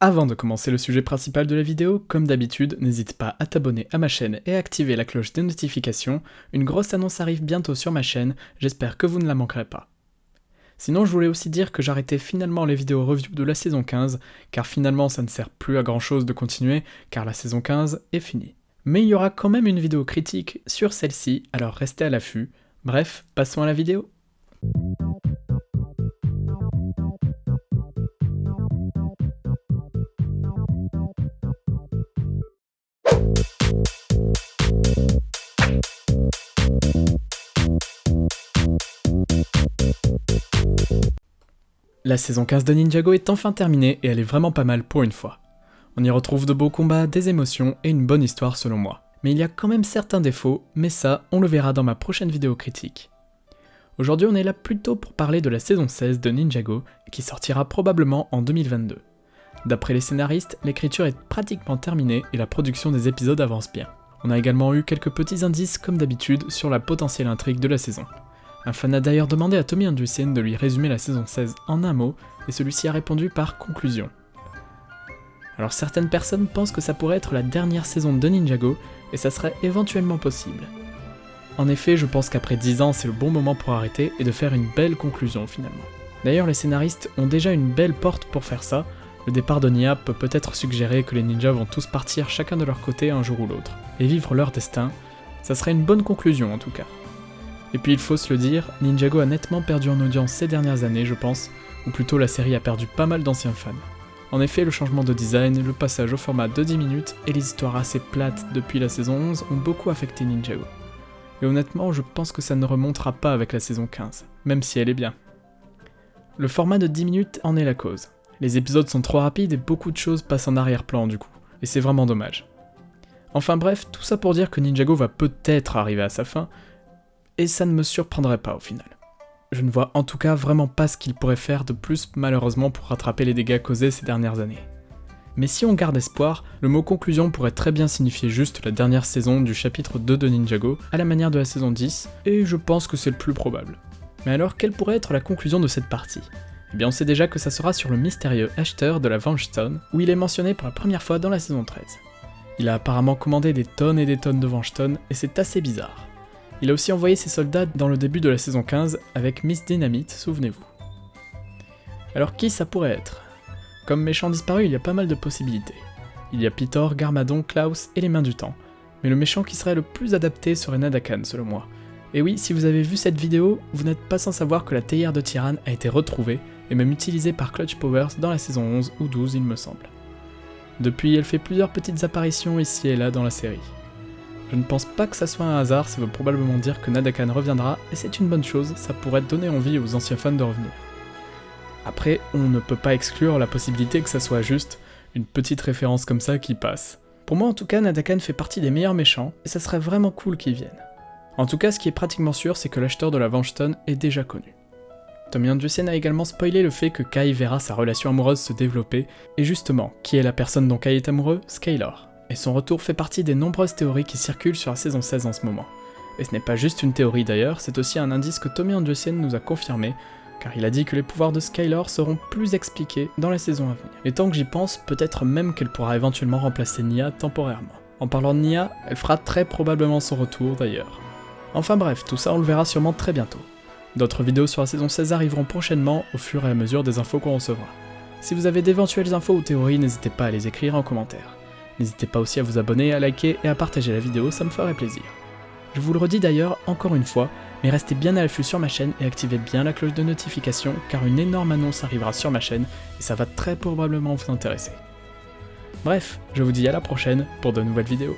Avant de commencer le sujet principal de la vidéo, comme d'habitude, n'hésite pas à t'abonner à ma chaîne et à activer la cloche des notifications, une grosse annonce arrive bientôt sur ma chaîne, j'espère que vous ne la manquerez pas. Sinon je voulais aussi dire que j'arrêtais finalement les vidéos review de la saison 15, car finalement ça ne sert plus à grand chose de continuer, car la saison 15 est finie. Mais il y aura quand même une vidéo critique sur celle-ci, alors restez à l'affût. Bref, passons à la vidéo. La saison 15 de Ninjago est enfin terminée et elle est vraiment pas mal pour une fois. On y retrouve de beaux combats, des émotions et une bonne histoire selon moi. Mais il y a quand même certains défauts, mais ça, on le verra dans ma prochaine vidéo critique. Aujourd'hui on est là plutôt pour parler de la saison 16 de Ninjago, qui sortira probablement en 2022. D'après les scénaristes, l'écriture est pratiquement terminée et la production des épisodes avance bien. On a également eu quelques petits indices comme d'habitude sur la potentielle intrigue de la saison. Un fan a d'ailleurs demandé à Tommy Anderson de lui résumer la saison 16 en un mot, et celui-ci a répondu par conclusion. Alors certaines personnes pensent que ça pourrait être la dernière saison de Ninjago, et ça serait éventuellement possible. En effet, je pense qu'après 10 ans, c'est le bon moment pour arrêter et de faire une belle conclusion finalement. D'ailleurs, les scénaristes ont déjà une belle porte pour faire ça. Le départ de Nya peut peut-être suggérer que les ninjas vont tous partir chacun de leur côté un jour ou l'autre, et vivre leur destin. Ça serait une bonne conclusion en tout cas. Et puis il faut se le dire, Ninjago a nettement perdu en audience ces dernières années je pense, ou plutôt la série a perdu pas mal d'anciens fans. En effet, le changement de design, le passage au format de 10 minutes et les histoires assez plates depuis la saison 11 ont beaucoup affecté Ninjago. Et honnêtement, je pense que ça ne remontera pas avec la saison 15, même si elle est bien. Le format de 10 minutes en est la cause. Les épisodes sont trop rapides et beaucoup de choses passent en arrière-plan du coup, et c'est vraiment dommage. Enfin bref, tout ça pour dire que Ninjago va peut-être arriver à sa fin, et ça ne me surprendrait pas au final. Je ne vois en tout cas vraiment pas ce qu'il pourrait faire de plus malheureusement pour rattraper les dégâts causés ces dernières années. Mais si on garde espoir, le mot conclusion pourrait très bien signifier juste la dernière saison du chapitre 2 de Ninjago, à la manière de la saison 10, et je pense que c'est le plus probable. Mais alors quelle pourrait être la conclusion de cette partie ? Eh bien on sait déjà que ça sera sur le mystérieux acheteur de la Vengestone, où il est mentionné pour la première fois dans la saison 13. Il a apparemment commandé des tonnes et des tonnes de Vengestone, et c'est assez bizarre. Il a aussi envoyé ses soldats dans le début de la saison 15 avec Miss Dynamite, souvenez-vous. Alors qui ça pourrait être ? Comme méchant disparu, il y a pas mal de possibilités. Il y a Pitor, Garmadon, Klaus et les Mains du Temps, mais le méchant qui serait le plus adapté serait Nadakan selon moi. Et oui, si vous avez vu cette vidéo, vous n'êtes pas sans savoir que la théière de Tyrann a été retrouvée et même utilisée par Clutch Powers dans la saison 11 ou 12 il me semble. Depuis, elle fait plusieurs petites apparitions ici et là dans la série. Je ne pense pas que ça soit un hasard, ça veut probablement dire que Nadakan reviendra, et c'est une bonne chose, ça pourrait donner envie aux anciens fans de revenir. Après, on ne peut pas exclure la possibilité que ça soit juste une petite référence comme ça qui passe. Pour moi en tout cas, Nadakan fait partie des meilleurs méchants, et ça serait vraiment cool qu'il vienne. En tout cas, ce qui est pratiquement sûr, c'est que l'acheteur de la Vengestone est déjà connu. Tommy Anderson a également spoilé le fait que Kai verra sa relation amoureuse se développer, et justement, qui est la personne dont Kai est amoureux ? Skylar. Et son retour fait partie des nombreuses théories qui circulent sur la saison 16 en ce moment. Et ce n'est pas juste une théorie d'ailleurs, c'est aussi un indice que Tommy Anderson nous a confirmé, car il a dit que les pouvoirs de Skylar seront plus expliqués dans la saison à venir. Et tant que j'y pense, peut-être même qu'elle pourra éventuellement remplacer Nya temporairement. En parlant de Nya, elle fera très probablement son retour d'ailleurs. Enfin bref, tout ça on le verra sûrement très bientôt. D'autres vidéos sur la saison 16 arriveront prochainement au fur et à mesure des infos qu'on recevra. Si vous avez d'éventuelles infos ou théories, n'hésitez pas à les écrire en commentaire. N'hésitez pas aussi à vous abonner, à liker et à partager la vidéo, ça me ferait plaisir. Je vous le redis d'ailleurs encore une fois, mais restez bien à l'affût sur ma chaîne et activez bien la cloche de notification car une énorme annonce arrivera sur ma chaîne et ça va très probablement vous intéresser. Bref, je vous dis à la prochaine pour de nouvelles vidéos.